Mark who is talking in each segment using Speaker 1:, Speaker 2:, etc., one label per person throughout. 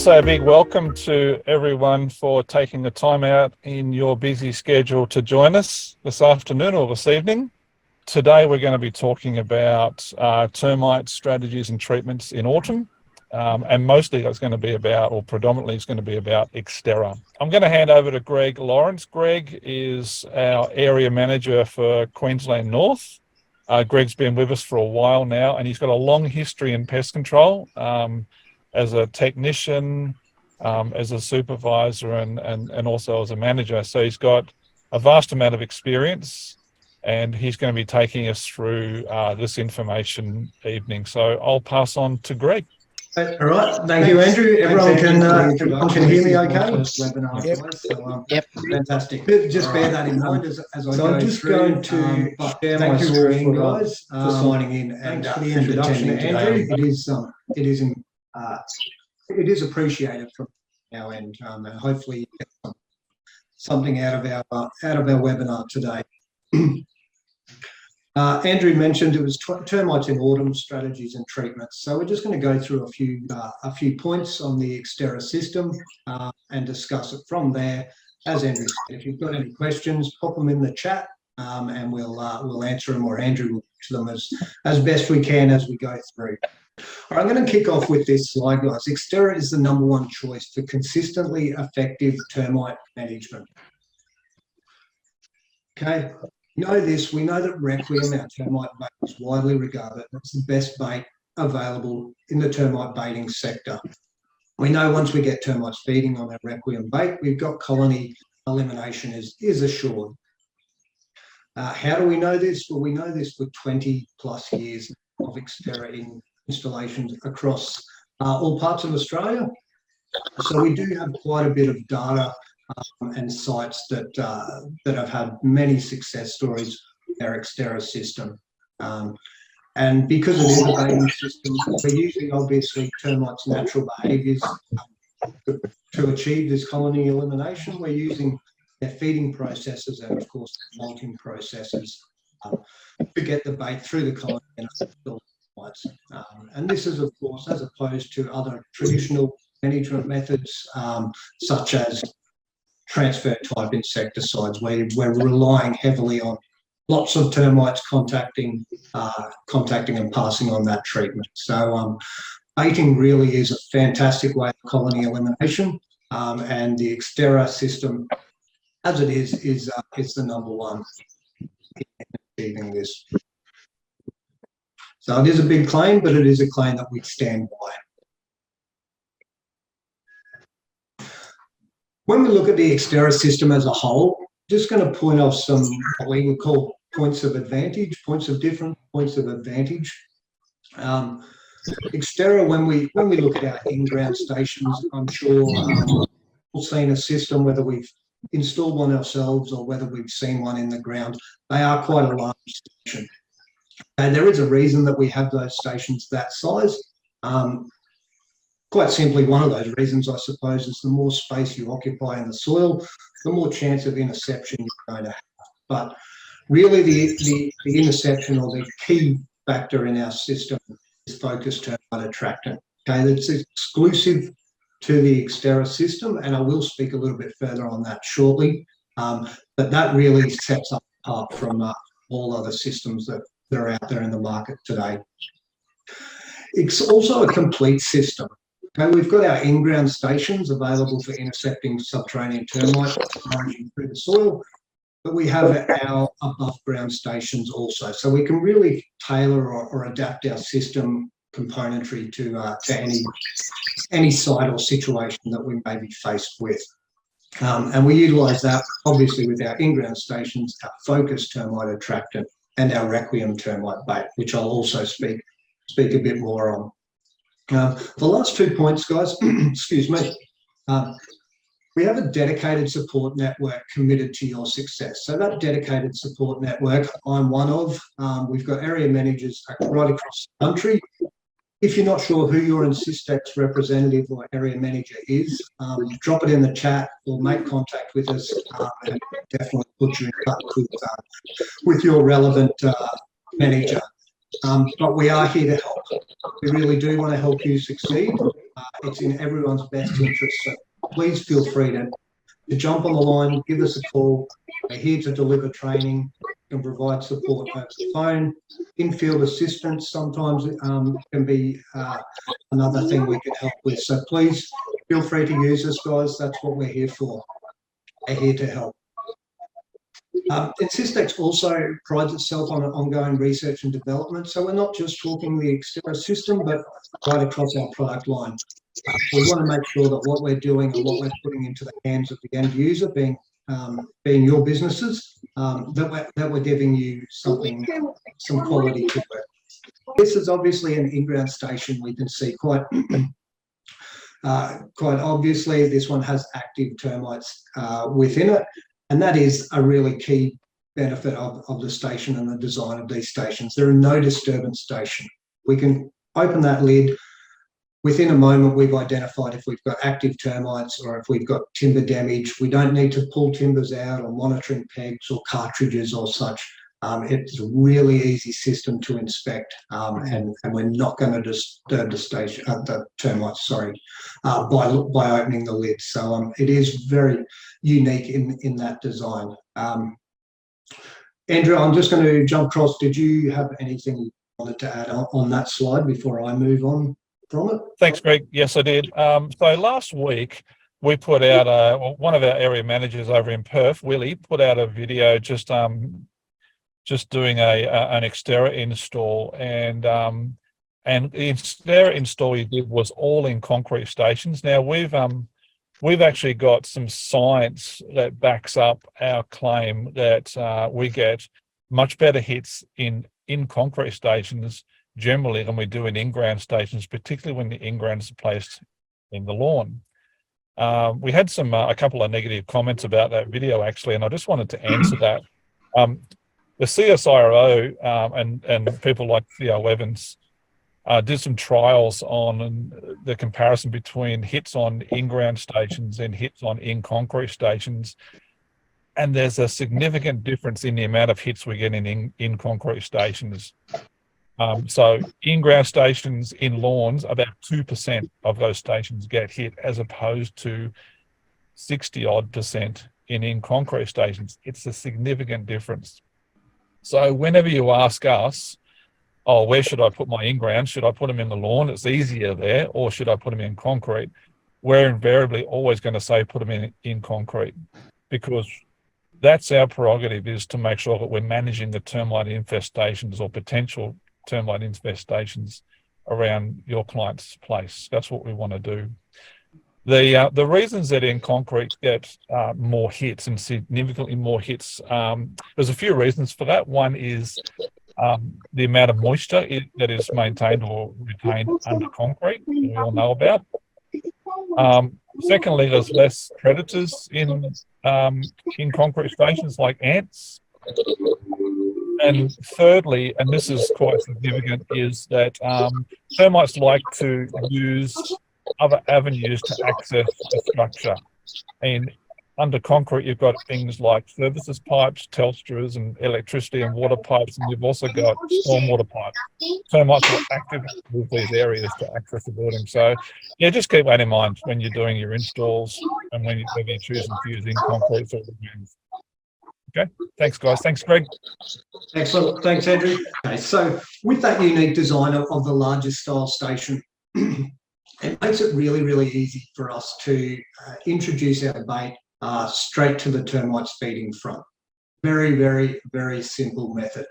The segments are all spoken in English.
Speaker 1: say a big welcome to everyone for taking the time out in your busy schedule to join us this afternoon or this evening. Today we're going to be talking about termite strategies and treatments in autumn, and mostly it's going to be about, or predominantly it's going to be about, Xterra. I'm going to hand over to Greg Lawrence. Greg is our area manager for Queensland North. Greg's been with us for a while now, and he's got a long history in pest control. As a technician, as a supervisor, and also as a manager. So he's got a vast amount of experience, and he's going to be taking us through this information evening. So I'll pass on to Greg.
Speaker 2: All right, thank you, Andrew. Everyone can hear me okay?
Speaker 3: Yep.
Speaker 2: Fantastic. Just bear that in mind as I go. I'm just going to share my screen, guys, for signing in and for the introduction, Andrew. It is appreciated from our end, and hopefully you get something out of our webinar today. Andrew mentioned it was termites in autumn, strategies and treatments. So we're just going to go through a few points on the Xterra system and discuss it from there. As Andrew said, if you've got any questions, pop them in the chat, and we'll answer them, or Andrew will answer them as best we can as we go through. All right, I'm going to kick off with this slide, guys. Xterra is the #1 choice for consistently effective termite management. Okay, we know that Requiem, our termite bait, is widely regarded as the best bait available in the termite baiting sector. We know once we get termites feeding on our Requiem bait, we've got colony elimination is assured. How do we know this? Well, we know this for 20 plus years of Xterra in installations across all parts of Australia. So we do have quite a bit of data and sites that have had many success stories with our Xterra system. And because it is a baiting system, we're using obviously termites' natural behaviours to achieve this colony elimination. We're using their feeding processes and of course molting processes to get the bait through the colony and this is, of course, as opposed to other traditional management methods, such as transfer type insecticides, where we're relying heavily on lots of termites contacting and passing on that treatment. So baiting really is a fantastic way of colony elimination, and the Xterra system, as it is the #1 in achieving this. So it is a big claim, but it is a claim that we stand by. When we look at the Xterra system as a whole, just going to point off some what we would call points of advantage, different points of advantage. Xterra, when we look at our in-ground stations, I'm sure we've seen a system, whether we've installed one ourselves or whether we've seen one in the ground, they are quite a large station. And there is a reason that we have those stations that size. Quite simply, one of those reasons, I suppose, is the more space you occupy in the soil, the more chance of interception you're going to have. But really, the interception, or the key factor in our system, is focused termite attractant. Okay, that's exclusive to the Xterra system, and I will speak a little bit further on that shortly. But that really sets us apart from all other systems that are out there in the market today. It's also a complete system. Okay, we've got our in-ground stations available for intercepting subterranean termites foraging through the soil, but we have our above-ground stations also. So we can really tailor or adapt our system componentry to any site or situation that we may be faced with. And we utilise that obviously with our in-ground stations, our focused termite attractant, and our Requiem termite bait, which I'll also speak a bit more on. The last 2 points, guys, excuse me. We have a dedicated support network committed to your success. So that dedicated support network, I'm one of. We've got area managers right across the country. If you're not sure who your Insistex representative or area manager is, drop it in the chat or make contact with us, and definitely put you in touch with your relevant manager. But we are here to help. We really do want to help you succeed it's in everyone's best interest. So please feel free to jump on the line, give us a call. We're here to deliver training, can provide support over the phone. In-field assistance sometimes can be another thing we can help with. So please feel free to use us, guys. That's what we're here for. We're here to help. Systex also prides itself on ongoing research and development. So we're not just talking the Xterra system, but right across our product line. We want to make sure that what we're doing and what we're putting into the hands of the end user, being your businesses, that we're giving you something, some quality to it. This is obviously an in-ground station. We can see quite obviously this one has active termites within it, and that is a really key benefit of the station and the design of these stations. They're a no disturbance station. We can open that lid. Within a moment, we've identified if we've got active termites or if we've got timber damage. We don't need to pull timbers out or monitoring pegs or cartridges or such. It's a really easy system to inspect, and we're not going to disturb the termites, by opening the lid. So it is very unique in that design. Andrew, I'm just going to jump across. Did you have anything you wanted to add on that slide before I move on from it?
Speaker 1: Thanks, Greg. Yes, I did. So last week we put out one of our area managers over in Perth, Willie, put out a video just doing an Xterra install, and the Xterra install he did was all in concrete stations. Now we've actually got some science that backs up our claim that we get much better hits in concrete stations generally than we do in in-ground stations, particularly when the in-ground is placed in the lawn. We had a couple of negative comments about that video actually, and I just wanted to answer that. The CSIRO and people like Theo Evans did some trials on the comparison between hits on in-ground stations and hits on in-concrete stations. And there's a significant difference in the amount of hits we get in concrete stations. So in-ground stations in lawns, about 2% of those stations get hit, as opposed to 60-odd% in concrete stations. It's a significant difference. So whenever you ask us, oh, where should I put my in-ground? Should I put them in the lawn? It's easier there. Or should I put them in concrete? We're invariably always going to say put them in concrete, because that's our prerogative, is to make sure that we're managing the termite infestations or potential termite infestations around your client's place. That's what we want to do. The reasons that in concrete get more hits and significantly more hits, there's a few reasons for that. One is the amount of moisture that is maintained or retained under concrete, that we all know about. Secondly, there's less predators in concrete stations like ants. And thirdly, and this is quite significant, is that termites like to use other avenues to access the structure. And under concrete, you've got things like services pipes, Telstras, and electricity and water pipes, and you've also got stormwater pipes. Termites are active with these areas to access the building. So, yeah, just keep that in mind when you're doing your installs and when you're choosing to use in concrete sort of things. Okay, thanks, guys. Thanks, Greg.
Speaker 2: Excellent. Thanks, Andrew. Okay, so with that unique design of the largest style station, it makes it really, really easy for us to introduce our bait straight to the termites feeding front. Very, very, very simple method.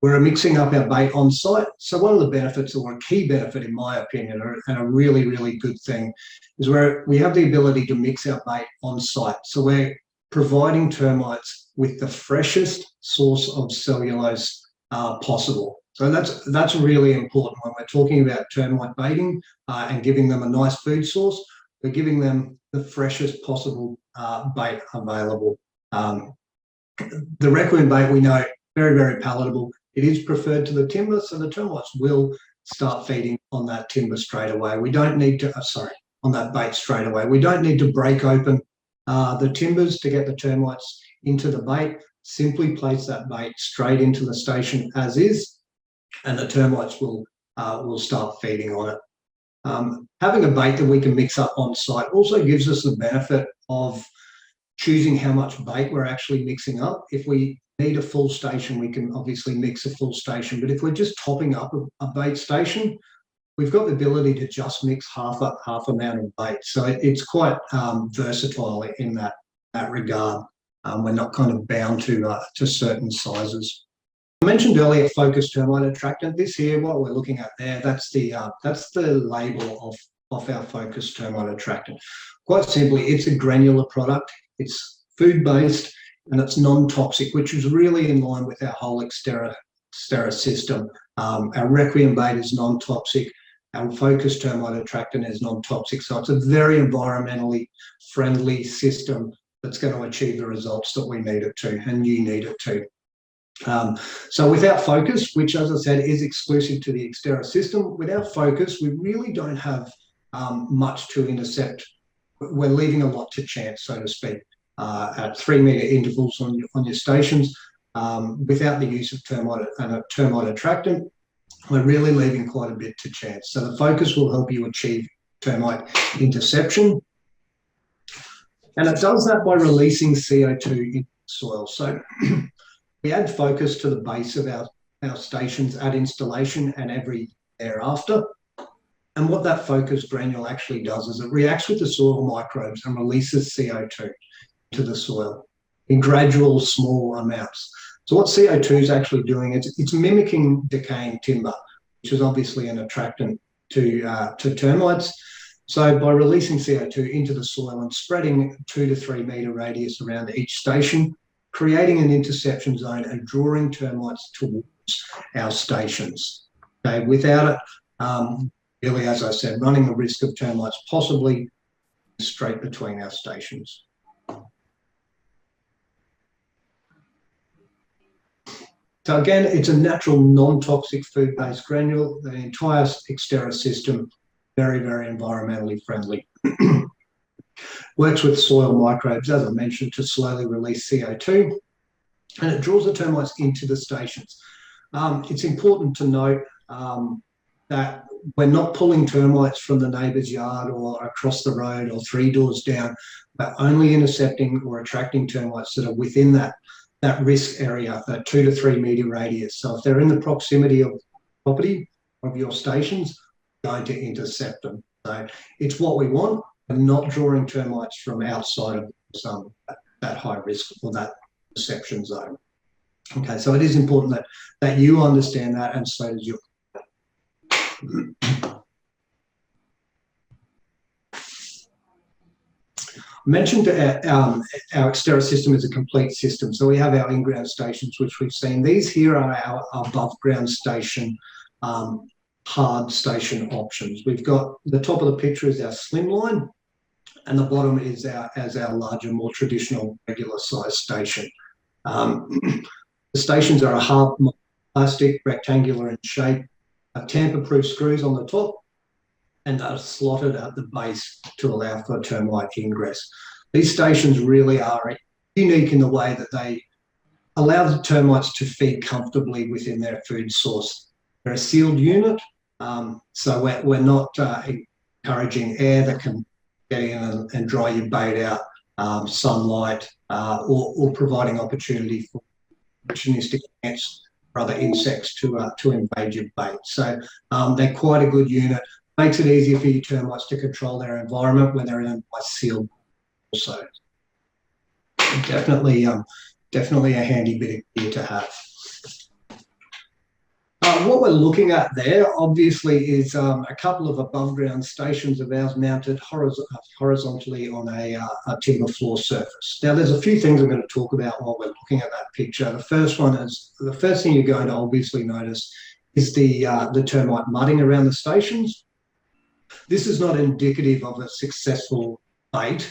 Speaker 2: We're mixing up our bait on site. So one of the benefits, or a key benefit in my opinion, and a really, really good thing, is where we have the ability to mix our bait on site. So we're providing termites with the freshest source of cellulose possible. So that's really important when we're talking about termite baiting and giving them a nice food source. We're giving them the freshest possible bait available. The Requiem bait, we know, very, very palatable. It is preferred to the timber, so the termites will start feeding on that timber straight away. We don't need to, on that bait straight away. We don't need to break open the timbers to get the termites into the bait. Simply place that bait straight into the station as is, and the termites will start feeding on it. Having a bait that we can mix up on site also gives us the benefit of choosing how much bait we're actually mixing up. If we need a full station, we can obviously mix a full station, but if we're just topping up a bait station, we've got the ability to just mix half amount of bait. So it's quite versatile in that regard. We're not kind of bound to certain sizes. I mentioned earlier focused termite attractant. This here, what we're looking at there, that's the label of our focused termite attractant. Quite simply, it's a granular product. It's food-based and it's non-toxic, which is really in line with our whole Xterra system. Our Requiem bait is non-toxic. Our focused termite attractant is non-toxic. So it's a very environmentally friendly system that's going to achieve the results that we need it to and you need it to. So without focus, which as I said is exclusive to the Xterra system, without focus, we really don't have much to intercept. We're leaving a lot to chance, so to speak, at 3 metre intervals on your stations. Without the use of termite attractant, we're really leaving quite a bit to chance. So the focus will help you achieve termite interception. And it does that by releasing CO2 into the soil. So we add focus to the base of our stations at installation and every thereafter. And what that focused granule actually does is it reacts with the soil microbes and releases CO2 to the soil in gradual small amounts. So what CO2 is actually doing, it's mimicking decaying timber, which is obviously an attractant to termites. So by releasing CO2 into the soil and spreading 2 to 3 metre radius around each station, creating an interception zone and drawing termites towards our stations. Okay, without it, really, as I said, running the risk of termites possibly straight between our stations. So again, it's a natural non-toxic food-based granule. The entire Xterra system, very, very environmentally friendly. Works with soil microbes, as I mentioned, to slowly release CO2, and it draws the termites into the stations. It's important to note that we're not pulling termites from the neighbour's yard or across the road or 3 doors down. We're only intercepting or attracting termites that are within that risk area, that 2 to 3 metre radius. So if they're in the proximity of property of your stations, we're going to intercept them. So it's what we want, and not drawing termites from outside of that high risk or that interception zone. Okay, so it is important that you understand that, and so does your. I mentioned our Xterra system is a complete system. So we have our in-ground stations, which we've seen. These here are our above-ground station, hard station options. We've got the top of the picture is our slimline, and the bottom is our larger, more traditional, regular size station. The stations are a hard plastic, rectangular in shape, tamper-proof screws on the top, and are slotted at the base to allow for termite ingress. These stations really are unique in the way that they allow the termites to feed comfortably within their food source. They're a sealed unit, so we're not encouraging air that can get in and dry your bait out, sunlight, or providing opportunity for opportunistic ants or other insects to invade your bait. So they're quite a good unit. Makes it easier for your termites to control their environment when they're in a nice sealed also. Definitely a handy bit of gear to have. What we're looking at there, obviously, is a couple of above-ground stations of ours mounted horizontally on a timber floor surface. Now, there's a few things I'm going to talk about while we're looking at that picture. The first thing you're going to obviously notice is the termite mudding around the stations. This is not indicative of a successful bait.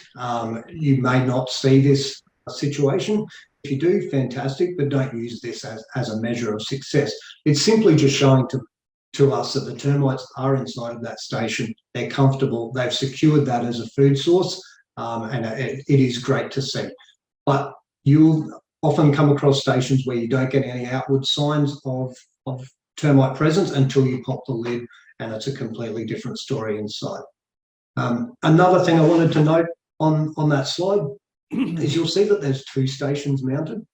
Speaker 2: You may not see this situation. If you do, fantastic, but don't use this as a measure of success. It's simply just showing to us that the termites are inside of that station. They're comfortable. They've secured that as a food source, and it is great to see. But you'll often come across stations where you don't get any outward signs of termite presence until you pop the lid and it's a completely different story inside. Another thing I wanted to note on that slide is you'll see that there's 2 stations mounted.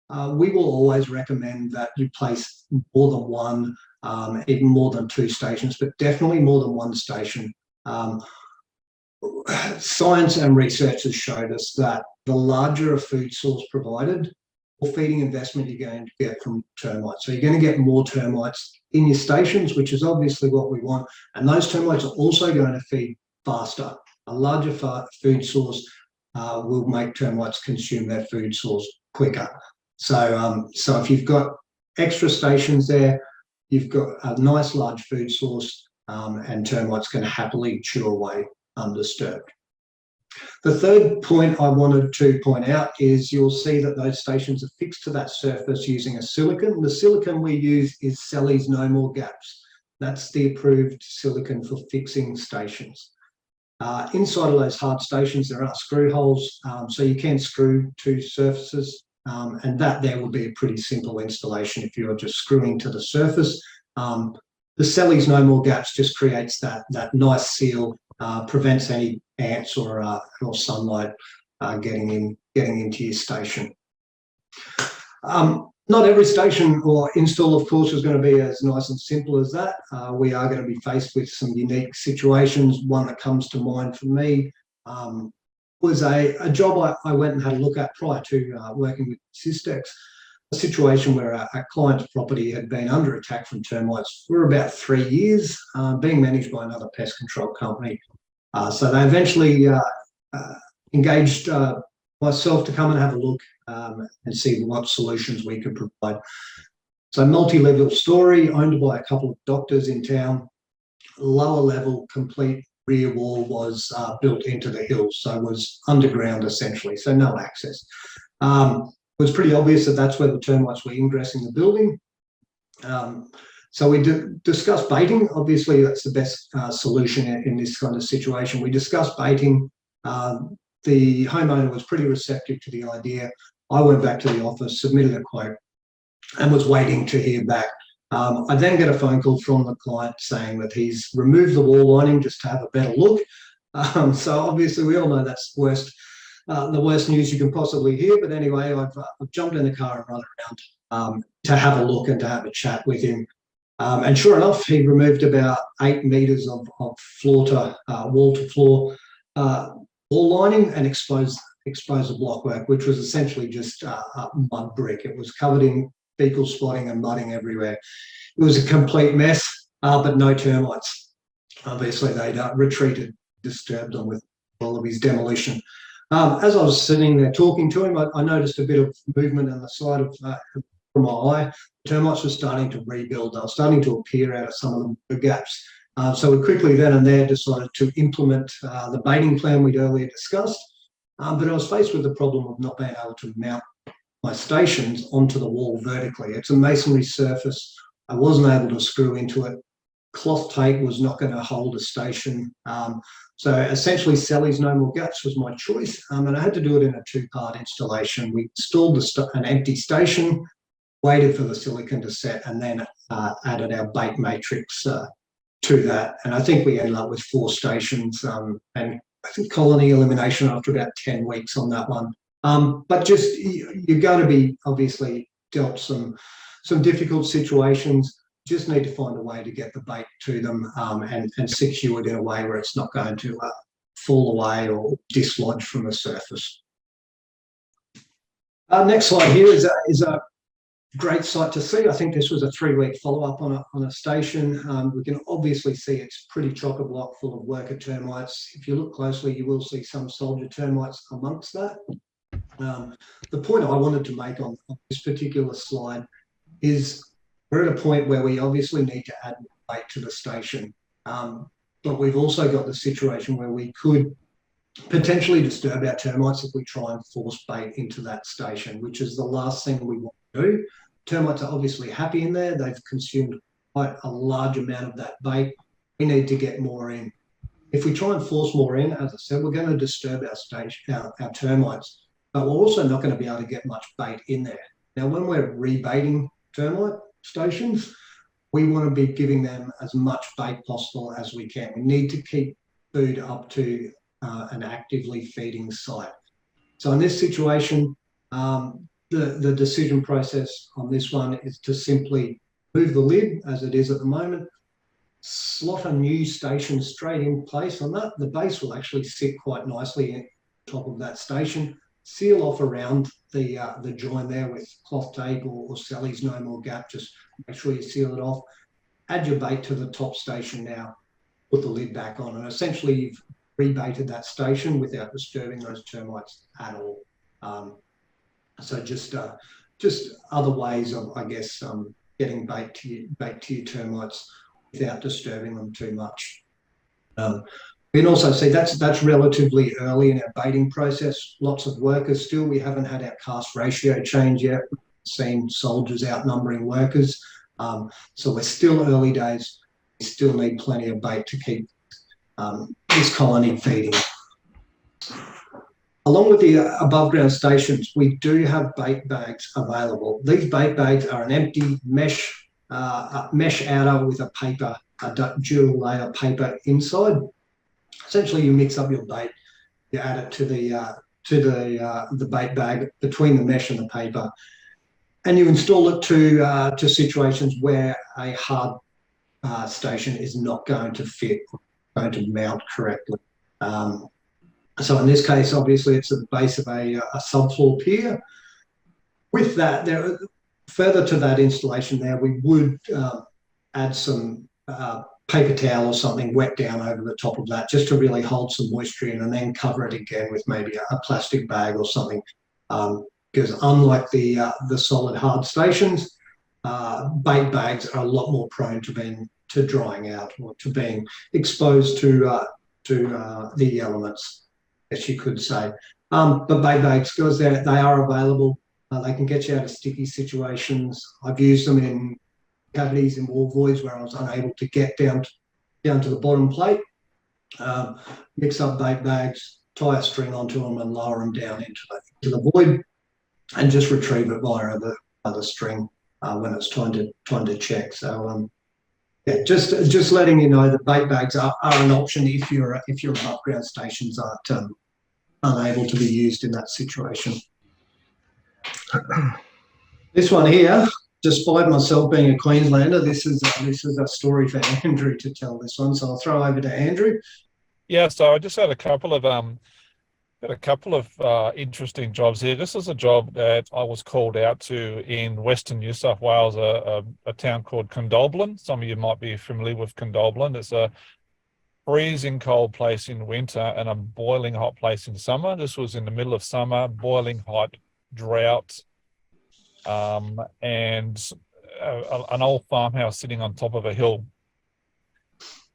Speaker 2: We will always recommend that you place more than one, even more than 2 stations, but definitely more than 1 station. Science and research has showed us that the larger a food source provided, more feeding investment you're going to get from termites. So you're going to get more termites in your stations, which is obviously what we want. And those termites are also going to feed faster. A larger food source will make termites consume their food source quicker. So if you've got extra stations there, you've got a nice large food source, and termites can happily chew away undisturbed. The third point I wanted to point out is you'll see that those stations are fixed to that surface using a silicon. The silicon we use is Selleys No More Gaps. That's the approved silicon for fixing stations. Inside of those hard stations, there are screw holes, so you can screw 2 surfaces, and that there will be a pretty simple installation if you're just screwing to the surface. The Selleys No More Gaps just creates that nice seal, prevents any ants or sunlight getting into your station. Not every station or install, of course, is going to be as nice and simple as that. We are going to be faced with some unique situations. One that comes to mind for me was a job I went and had a look at prior to working with Xterra. A situation where a client's property had been under attack from termites for about 3 years, being managed by another pest control company. So they eventually engaged myself to come and have a look and see what solutions we could provide. So multi-level story owned by a couple of doctors in town. Lower level, complete rear wall was built into the hill, so it was underground essentially, so no access. It was pretty obvious that that's where the termites were ingressing the building. So we discussed baiting. Obviously, that's the best solution in this kind of situation. We discussed baiting. The homeowner was pretty receptive to the idea. I went back to the office, submitted a quote, and was waiting to hear back. I then get a phone call from the client saying that he's removed the wall lining just to have a better look. So obviously, we all know that's the worst news you can possibly hear. But anyway, I've jumped in the car and run around to have a look and to have a chat with him. And sure enough, he removed about 8 meters of wall to floor wall lining and exposed the blockwork, which was essentially just mud brick. It was covered in fecal spotting and mudding everywhere. It was a complete mess, but no termites. Obviously, they'd retreated, disturbed them with all of his demolition. As I was sitting there talking to him, I noticed a bit of movement on the side of from my eye. Termites were starting to rebuild. They were starting to appear out of some of the gaps. So we quickly then and there decided to implement the baiting plan we'd earlier discussed. But I was faced with the problem of not being able to mount my stations onto the wall vertically. It's a masonry surface. I wasn't able to screw into it. Cloth tape was not going to hold a station. So essentially, Selleys No More Gaps was my choice. And I had to do it in a 2-part installation. We installed an empty station, waited for the silicon to set, and then added our bait matrix to that. And I think we ended up with 4 stations and I think colony elimination after about 10 weeks on that one. But just, you're going to be obviously dealt some difficult situations. Just need to find a way to get the bait to them and secure it in a way where it's not going to fall away or dislodge from the surface. Next slide here is a great sight to see. I think this was a 3-week follow-up on a station. We can obviously see it's pretty chock-a-block full of worker termites. If you look closely, you will see some soldier termites amongst that. The point I wanted to make on this particular slide is we're at a point where we obviously need to add bait to the station, but we've also got the situation where we could potentially disturb our termites if we try and force bait into that station, which is the last thing we want to do. Termites are obviously happy in there. They've consumed quite a large amount of that bait. We need to get more in. If we try and force more in, as I said, we're going to disturb our termites, but we're also not going to be able to get much bait in there. Now, when we're rebaiting termite stations, we want to be giving them as much bait possible as we can. We need to keep food up to an actively feeding site. So in this situation, the decision process on this one is to simply move the lid as it is at the moment, slot a new station straight in place on that. The base will actually sit quite nicely on top of that station, seal off around the join there with cloth tape or Sally's No More Gap. Just make sure you seal it off. Add your bait to the top station now, put the lid back on, and essentially you've rebaited that station without disturbing those termites at all. So just other ways of, I guess, getting bait to your termites without disturbing them too much. We can also see that's relatively early in our baiting process. Lots of workers still. We haven't had our cast ratio change yet. We've seen soldiers outnumbering workers. So we're still early days. We still need plenty of bait to keep this colony feeding. Along with the above ground stations, we do have bait bags available. These bait bags are an empty mesh outer with a dual layer paper inside. Essentially, you mix up your bait, you add it to the bait bag between the mesh and the paper, and you install it to situations where a hard station is not going to fit, going to mount correctly. So in this case, obviously, it's at the base of a subfloor pier. With that, further to that installation there, we would add some paper towel or something wet down over the top of that, just to really hold some moisture in, and then cover it again with maybe a plastic bag or something. Because unlike the solid hard stations, bait bags are a lot more prone to drying out or to being exposed to the elements, as you could say. But bait bags, because they are available, they can get you out of sticky situations. I've used them in cavities in wall voids where I was unable to get down to the bottom plate. Mix up bait bags, tie a string onto them, and lower them down into the void, and just retrieve it via the string when it's time to check. So yeah, just letting you know that bait bags are an option if your above ground stations aren't unable to be used in that situation. This one here, despite myself being a Queenslander, this is a story for Andrew to tell this one. So I'll throw over to Andrew.
Speaker 1: Yeah, so I just had a couple of interesting jobs here. This is a job that I was called out to in Western New South Wales, a town called Condobolin. Some of you might be familiar with Condobolin. It's a freezing cold place in winter and a boiling hot place in summer. This was in the middle of summer, boiling hot, drought, and an old farmhouse sitting on top of a hill.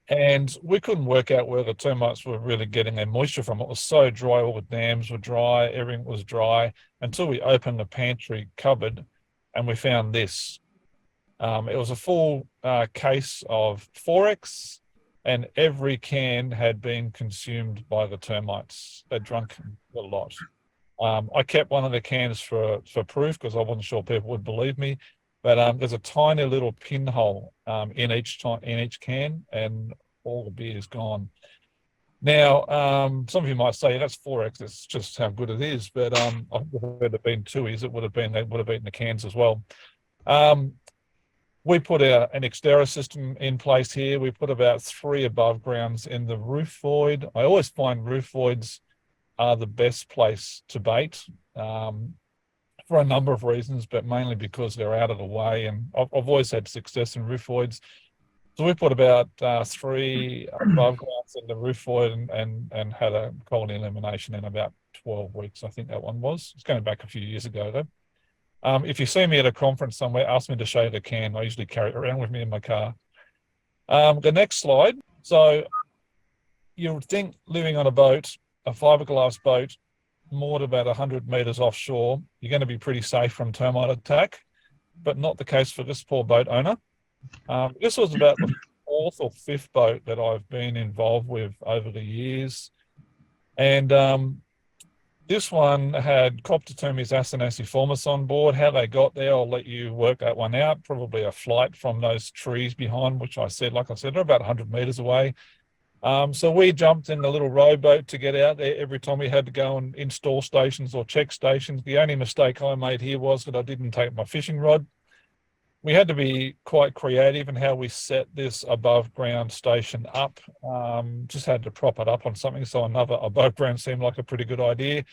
Speaker 1: And we couldn't work out where the termites were really getting their moisture from. It was so dry, all the dams were dry, everything was dry, until we opened the pantry cupboard and we found this. It was a full case of 4X, and every can had been consumed by the termites. They'd drunk a lot. I kept one of the cans for proof because I wasn't sure people would believe me. But there's a tiny little pinhole in each can, and all the beer is gone. Now, some of you might say that's 4X. That's just how good it is. But if it had been 2s, they would have eaten the cans as well. We put an Xterra system in place here. We put about 3 above grounds in the roof void. I always find roof voids are the best place to bait. For a number of reasons, but mainly because they're out of the way, and I've always had success in roof voids. So we put about 3 above grounds in the roof void and had a colony elimination in about 12 weeks. I think that one was. It's going back a few years ago though. If you see me at a conference somewhere, ask me to show you the can. I usually carry it around with me in my car. The next slide. So you would think living on a boat, a fiberglass boat, moored about 100 metres offshore, you're going to be pretty safe from termite attack, but not the case for this poor boat owner. This was about the 4th or 5th boat that I've been involved with over the years. And This one had copter termes acinasiformis on board. How they got there, I'll let you work that one out. Probably a flight from those trees behind, which like I said, they're about 100 meters away. So we jumped in the little rowboat to get out there every time we had to go and install stations or check stations. The only mistake I made here was that I didn't take my fishing rod. We had to be quite creative in how we set this above ground station up. Just had to prop it up on something, so another above ground seemed like a pretty good idea.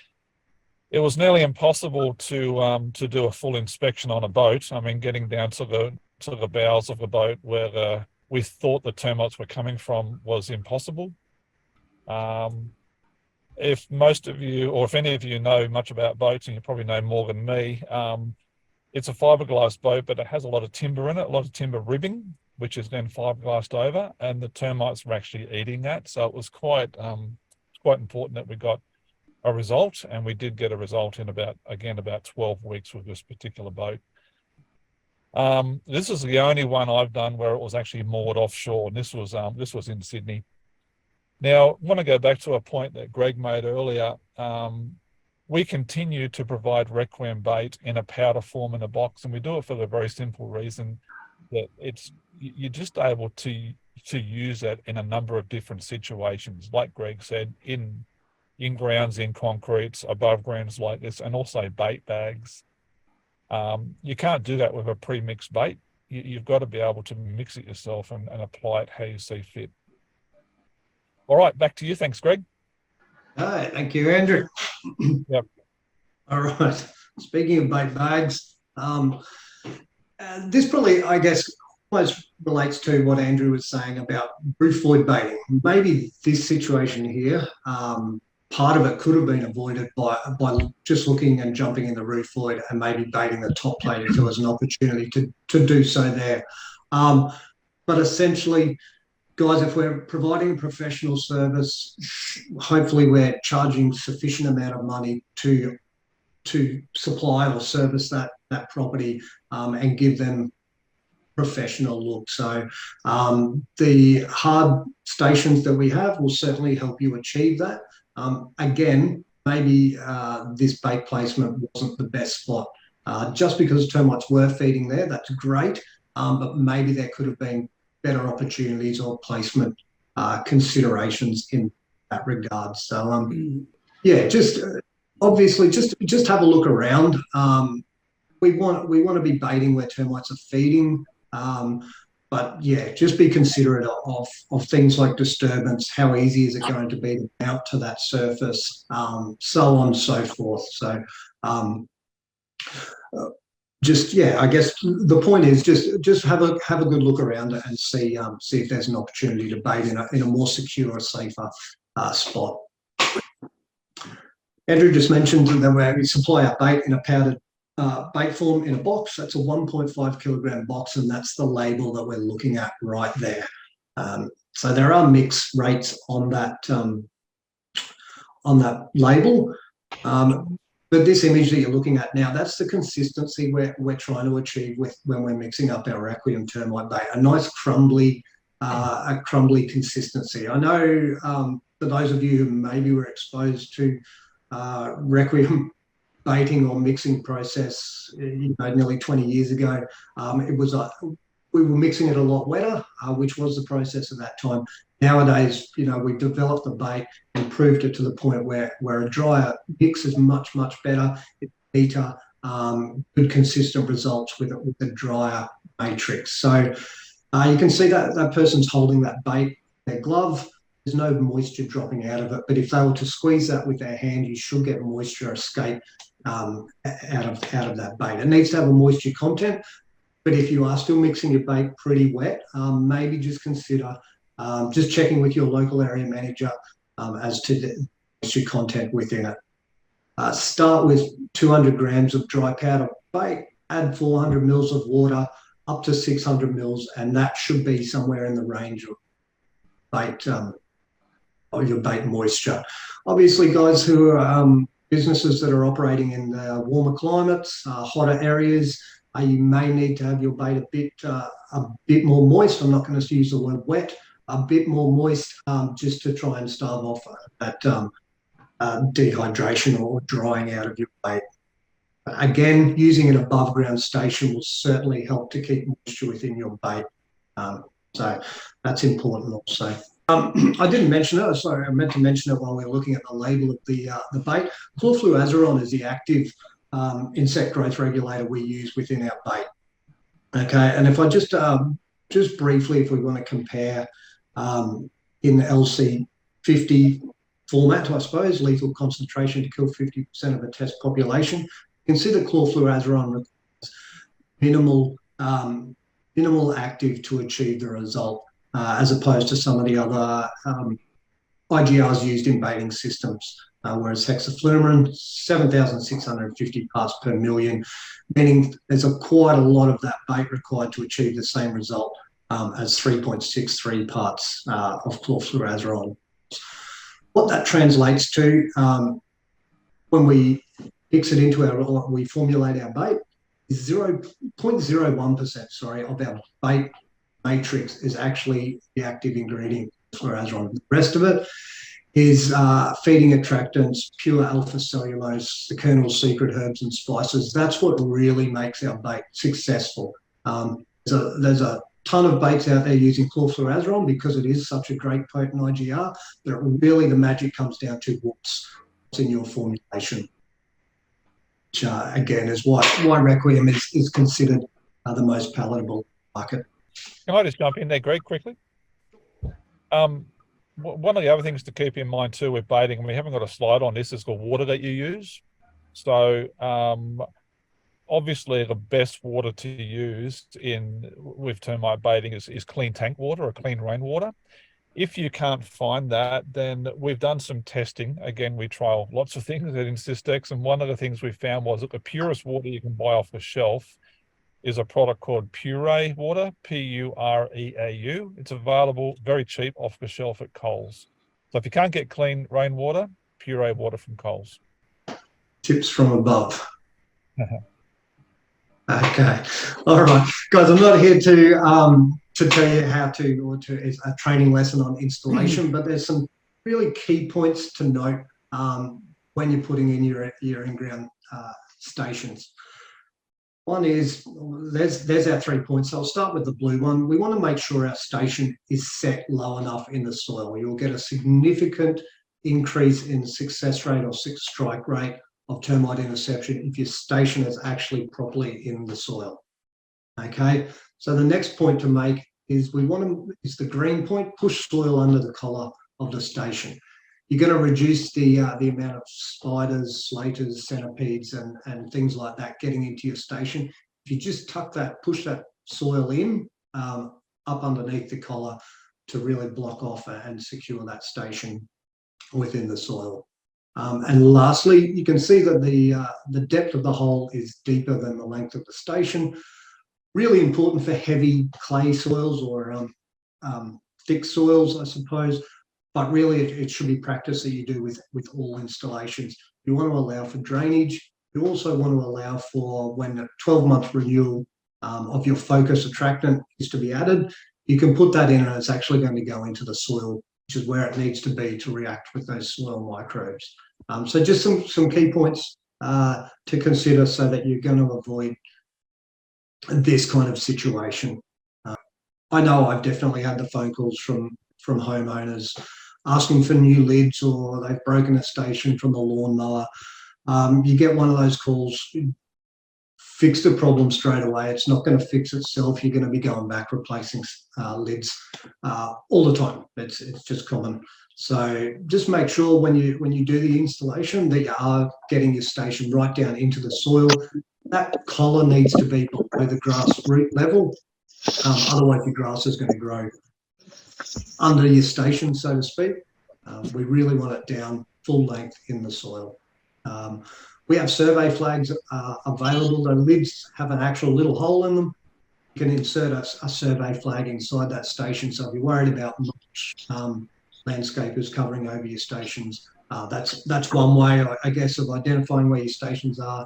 Speaker 1: It was nearly impossible to do a full inspection on a boat. I mean, getting down to the bows of the boat where we thought the termites were coming from was impossible. If most of you, or if any of you know much about boats, and you probably know more than me, it's a fiberglass boat, but it has a lot of timber in it, a lot of timber ribbing, which is then fiberglassed over, and the termites were actually eating that. So it was quite important that we got a result, and we did get a result in about 12 weeks with this particular boat. This is the only one I've done where it was actually moored offshore, and this was in Sydney. Now, I want to go back to a point that Greg made earlier. We continue to provide Requiem bait in a powder form in a box, and we do it for the very simple reason that you're just able to use it in a number of different situations, like Greg said, in grounds, in concretes, above grounds like this, and also bait bags. You can't do that with a pre-mixed bait. You've got to be able to mix it yourself and apply it how you see fit. All right, back to you. Thanks, Greg.
Speaker 2: All right, thank you, Andrew.
Speaker 1: Yep.
Speaker 2: All right. Speaking of bait bags, this probably, I guess, almost relates to what Andrew was saying about roof void baiting. Maybe this situation here, part of it could have been avoided by just looking and jumping in the roof void and maybe baiting the top plate if there was an opportunity to do so there. But essentially, guys, if we're providing a professional service, hopefully we're charging sufficient amount of money to supply or service that property and give them professional look. So the hard stations that we have will certainly help you achieve that. Again, maybe this bait placement wasn't the best spot. Just because termites were feeding there, that's great, but maybe there could have been better opportunities or placement considerations in that regard. So yeah, just obviously just have a look around. We want to be baiting where termites are feeding, but yeah, just be considerate of things like disturbance. How easy is it going to be to mount to that surface, so on and so forth. So I guess the point is just have a good look around it and see if there's an opportunity to bait in a more secure, safer spot. Andrew just mentioned that we supply our bait in a powdered bait form in a box. That's a 1.5 kilogram box, and that's the label that we're looking at right there. So there are mix rates on that label. But this image that you're looking at now, that's the consistency we're trying to achieve when we're mixing up our Requiem termite bait. A nice crumbly consistency. I know for those of you who maybe were exposed to Requiem baiting or mixing process, nearly 20 years ago, we were mixing it a lot wetter, which was the process at that time. Nowadays, we've developed the bait, improved it to the point where a drier mix is much better. It's neater, good consistent results with a drier matrix. So you can see that person's holding that bait, their glove. There's no moisture dropping out of it, but if they were to squeeze that with their hand, you should get moisture escape out of that bait. It needs to have a moisture content, but if you are still mixing your bait pretty wet, maybe just consider just checking with your local area manager as to the moisture content within it. Start with 200 grams of dry powder bait, add 400 mils of water, up to 600 mils, and that should be somewhere in the range of bait or your bait moisture. Obviously, guys who are businesses that are operating in warmer climates, hotter areas, you may need to have your bait a bit more moist. I'm not going to use the word wet. A bit more moist, just to try and starve off dehydration or drying out of your bait. Again, using an above ground station will certainly help to keep moisture within your bait. So that's important also. I didn't mention it. Sorry, I meant to mention it while we were looking at the label of the bait. Chlorfluazeron is the active insect growth regulator we use within our bait. Okay, and if I just briefly, if we want to compare in LC50 format, I suppose, lethal concentration to kill 50% of a test population, consider chlorfluazeron minimal active to achieve the result, as opposed to some of the other IGRs used in baiting systems, whereas hexafluorine, 7,650 parts per million, meaning there's quite a lot of that bait required to achieve the same result as 3.63 parts of chlorfluazeron. What that translates to when we mix it into we formulate our bait, is 0.01%, of our bait matrix is actually the active ingredient, fluazeron. The rest of it is feeding attractants, pure alpha cellulose, the Colonel's secret herbs and spices. That's what really makes our bait successful. There's a ton of baits out there using chlorfluazeron because it is such a great potent IGR, but really the magic comes down to what's in your formulation. Which, again, is why Requiem is considered the most palatable market.
Speaker 1: Can I just jump in there, Greg, quickly? One of the other things to keep in mind too with baiting, and we haven't got a slide on this, is the water that you use. So obviously the best water to use with termite baiting is clean tank water or clean rainwater. If you can't find that, then we've done some testing. Again, we trial lots of things at Insistex, and one of the things we found was that the purest water you can buy off the shelf is a product called Puree water, Pureau. It's available very cheap off the shelf at Coles. So if you can't get clean rainwater, Puree water from Coles.
Speaker 2: Tips from above. Okay, all right, guys. I'm not here to tell you how to, or it's a training lesson on installation, but there's some really key points to note when you're putting in your in-ground stations. One is, there's our 3 points. So I'll start with the blue one. We want to make sure our station is set low enough in the soil. You'll get a significant increase in success rate or strike rate of termite interception if your station is actually properly in the soil. Okay, so the next point to make is the green point, push soil under the collar of the station. You're going to reduce the amount of spiders, slaters, centipedes, and things like that getting into your station. If you just push that soil in up underneath the collar to really block off and secure that station within the soil. And lastly, you can see that the depth of the hole is deeper than the length of the station. Really important for heavy clay soils or thick soils, I suppose. But really, it should be practice that you do with all installations. You want to allow for drainage. You also want to allow for when a 12-month renewal of your focus attractant is to be added. You can put that in and it's actually going to go into the soil, which is where it needs to be to react with those soil microbes. So just some key points to consider so that you're going to avoid this kind of situation. I know I've definitely had the phone calls from homeowners asking for new lids, or they've broken a station from the lawnmower. You get one of those calls, fix the problem straight away. It's not going to fix itself. You're going to be going back replacing lids all the time. It's just common. So just make sure when you do the installation that you are getting your station right down into the soil. That collar needs to be below the grass root level. Otherwise, your grass is going to grow under your station, so to speak. We really want it down full length in the soil. We have survey flags available. The lids have an actual little hole in them. You can insert a survey flag inside that station. So if you're worried about landscapers covering over your stations, that's one way, I guess, of identifying where your stations are.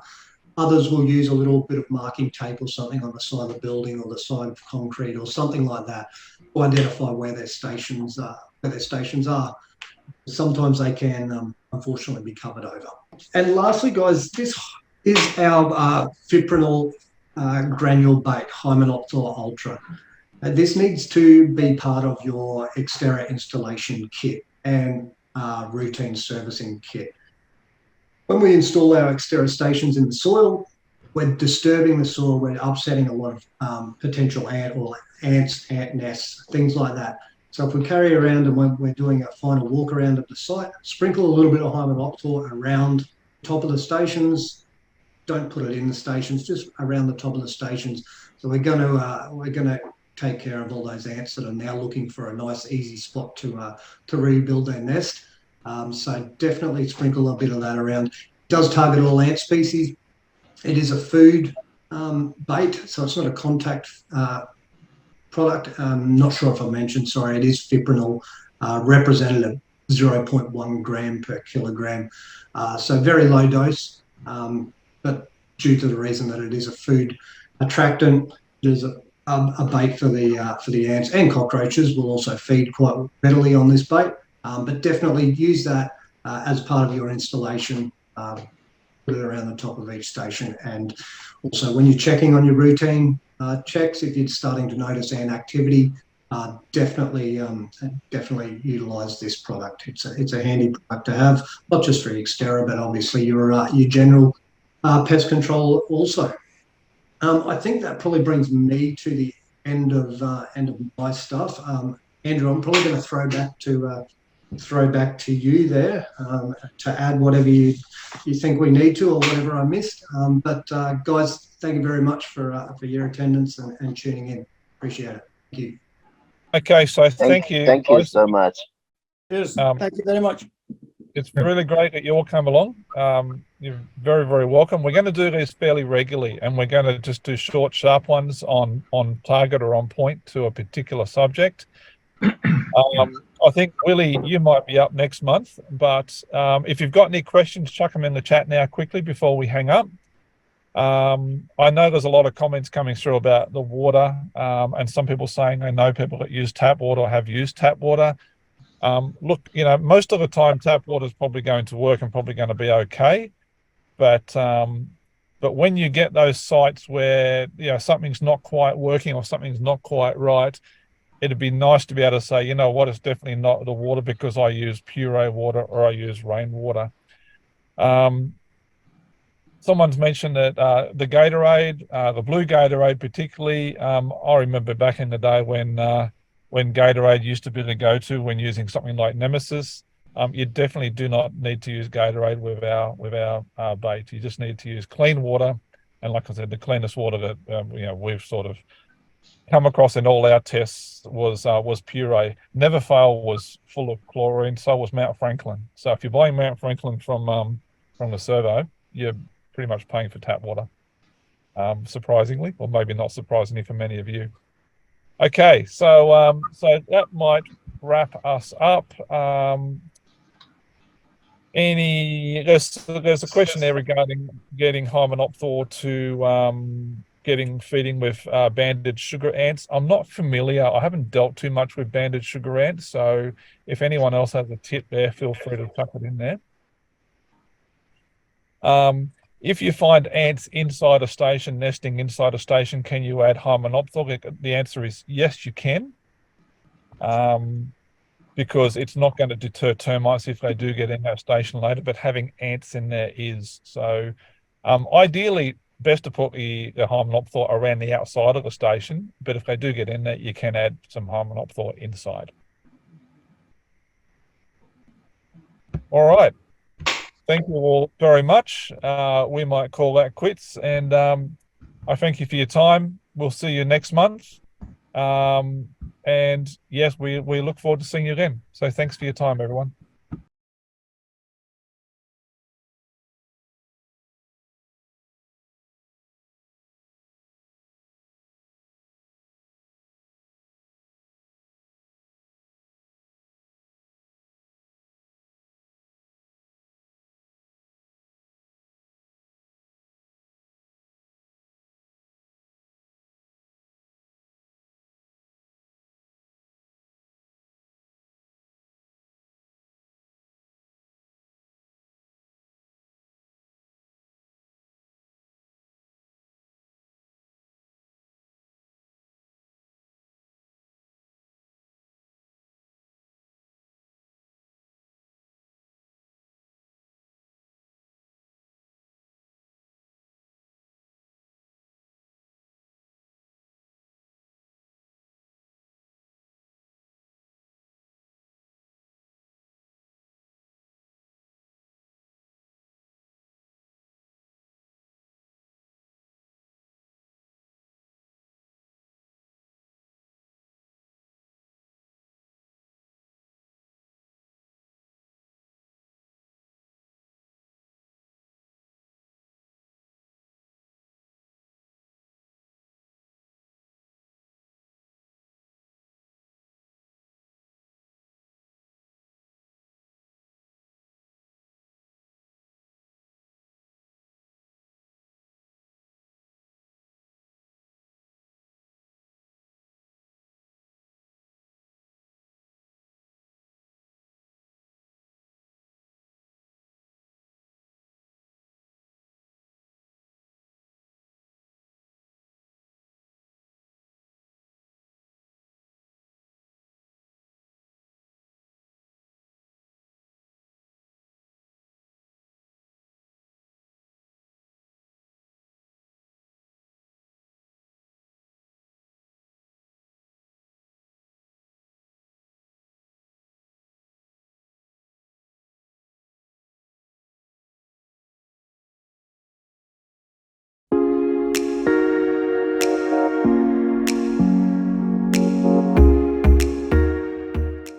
Speaker 2: Others will use a little bit of marking tape or something on the side of the building or the side of concrete or something like that to identify where their stations are. Sometimes they can unfortunately be covered over. And lastly, guys, this is our Fibranol granule bait, Hymenoptera ultra. This needs to be part of your Xterra installation kit and routine servicing kit. When we install our Xterra stations in the soil, we're disturbing the soil, we're upsetting a lot of potential ants, ant nests, things like that. So if we carry around and when we're doing a final walk around of the site, sprinkle a little bit of Hymenoptera around the top of the stations. Don't put it in the stations, just around the top of the stations. So we're going to take care of all those ants that are now looking for a nice, easy spot to rebuild their nest. So definitely sprinkle a bit of that around. It does target all ant species. It is a food bait, so it's not a contact product. Not sure if I mentioned, sorry, it is Fibranol, representative 0.1 gram per kilogram. So very low dose, but due to the reason that it is a food attractant, there's a bait for the ants and cockroaches will also feed quite readily on this bait. But definitely use that as part of your installation. Put it around the top of each station, and also when you're checking on your routine checks, if you're starting to notice ant activity, definitely utilize this product. It's a handy product to have, not just for Xterra, but obviously your general pest control also. I think that probably brings me to the end of my stuff. Andrew, I'm probably going to throw back to you there to add whatever you think we need to or whatever I missed. But guys, thank you very much for your attendance and tuning in. Appreciate it. Thank you.
Speaker 1: Okay, so thank you.
Speaker 4: Thank you so much.
Speaker 3: Cheers. Thank you very much.
Speaker 1: It's really great that you all come along. You're very, very welcome. We're going to do these fairly regularly, and we're going to just do short, sharp ones on target or on point to a particular subject. I think, Willie, you might be up next month, but if you've got any questions, chuck them in the chat now quickly before we hang up. I know there's a lot of comments coming through about the water, and some people saying they know people that use tap water or have used tap water. Look, most of the time tap water is probably going to work and probably going to be okay, but when you get those sites where something's not quite working or something's not quite right, it'd be nice to be able to say, you know what, it's definitely not the water because I use puree water or I use rainwater. Someone's mentioned that the Gatorade, the blue Gatorade particularly, I remember back in the day when Gatorade used to be the go-to when using something like Nemesis. You definitely do not need to use Gatorade with our bait. You just need to use clean water, and like I said, the cleanest water that we've sort of come across in all our tests was puree. Neverfail was full of chlorine, so was Mount Franklin. So if you're buying Mount Franklin from the servo, you're pretty much paying for tap water, surprisingly, or maybe not surprisingly for many of you. Okay, so that might wrap us up. There's a question there regarding getting Hymenoptera to feeding with banded sugar ants. I'm not familiar. I haven't dealt too much with banded sugar ants, so if anyone else has a tip there, feel free to tuck it in there. If you find ants inside a station, nesting inside a station, can you add Hymenoptera? The answer is yes, you can, because it's not going to deter termites if they do get in that station later, but having ants in there is. So ideally, best to put the Hymenoptera around the outside of the station, but if they do get in there, you can add some Hymenoptera inside. All right. Thank you all very much. We might call that quits, and I thank you for your time. We'll see you next month. And yes, we look forward to seeing you again. So thanks for your time, everyone.